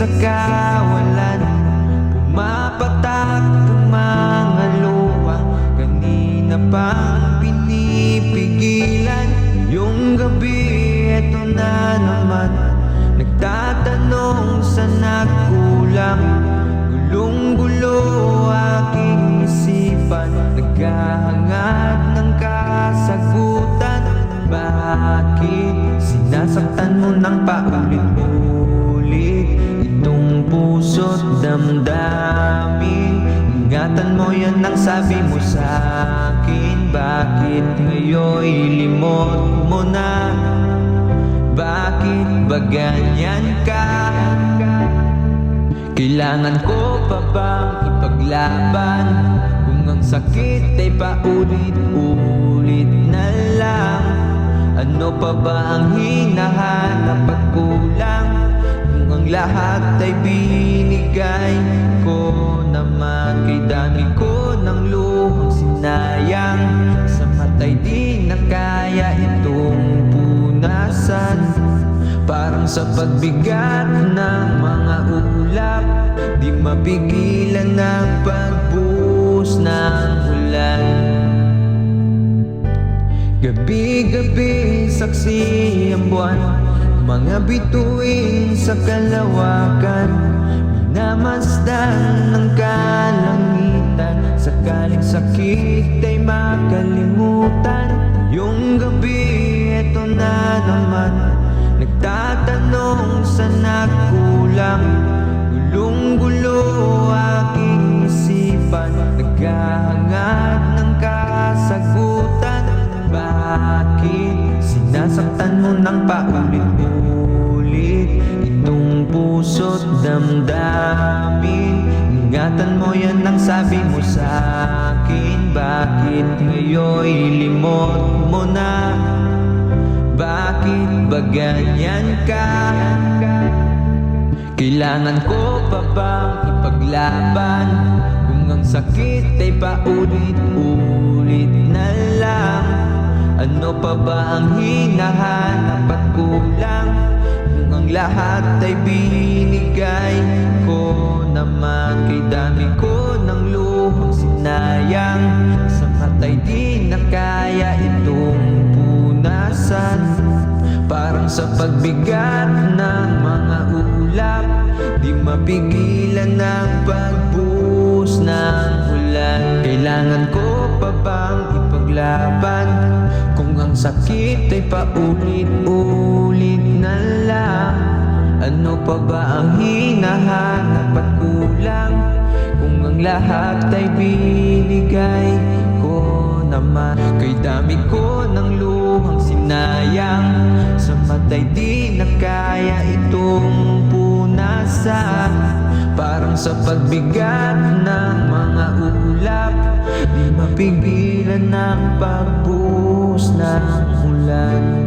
sa kawalan, pumapatak ang mga luha. Kanina pang pinipigilan, yung gabi eto na naman. Nagtatanong sa nagkulang, gulong-gulo aking isipan. Naghahangat ng kasagutan. Bakit sinasaktan mo ng paulit-ulit itong puso't damdamin? Ingatan mo yan ang sabi mo sa'kin. Bakit ngayon'y limot mo na? Bakit ba ganyan ka? Kailangan ko pa bang ipaglaban kung ang sakit ay paulit-ulit na lang? Ano pa ba ang hinahanap at kulang kung ang lahat ay binigay ko naman? Kay dami ko ng luhang sinayang, sa mata'y di na kaya itong punasan. Parang sa pagbigat ng mga ulap, di mapigilan ang pagbuhos ng ulan. Gabi-gabi saksi ang buwan, mga bituin sa kalawakan. Minamasdan ng kalangitan, sakaling sakit ay makalimutan. Yung gabi eto na naman, nagtatanong sa nagkulang, gulong-gulo aking isipan. Naghahangat ng kasagutan. Bakit sinasaktan mo ng paulit-ulit itong puso't damdamin? Ingatan mo yan ang sabi mo sa'kin. Bakit ngayon'y limot mo na? Bakit ba ganyan ka? Kailangan ko pa bang ipaglaban kung ang sakit ay paulit-ulit na lang? Ano pa ba ang hinahanap at kulang kung ang lahat ay binigay ko naman? Kay dami ko ng luhang sinayang, sa mata'y di na kaya itong punasan. Parang sa pagbigat ng mga ulap, di mapigilan ang pagbuhos ng ulan. Kailangan ko pa bang ipaglaban kung ang sakit ay paulit-ulit na lang? Ano pa ba ang hinahanap at kulang kung ang lahat ay binigay ko naman? Kay dami ko ng luhang sinayang, sa mata'y di na kaya itong punasan. Parang sa pagbigat ng mga ulap, di mapigilan ang pagbuhos ng ulan.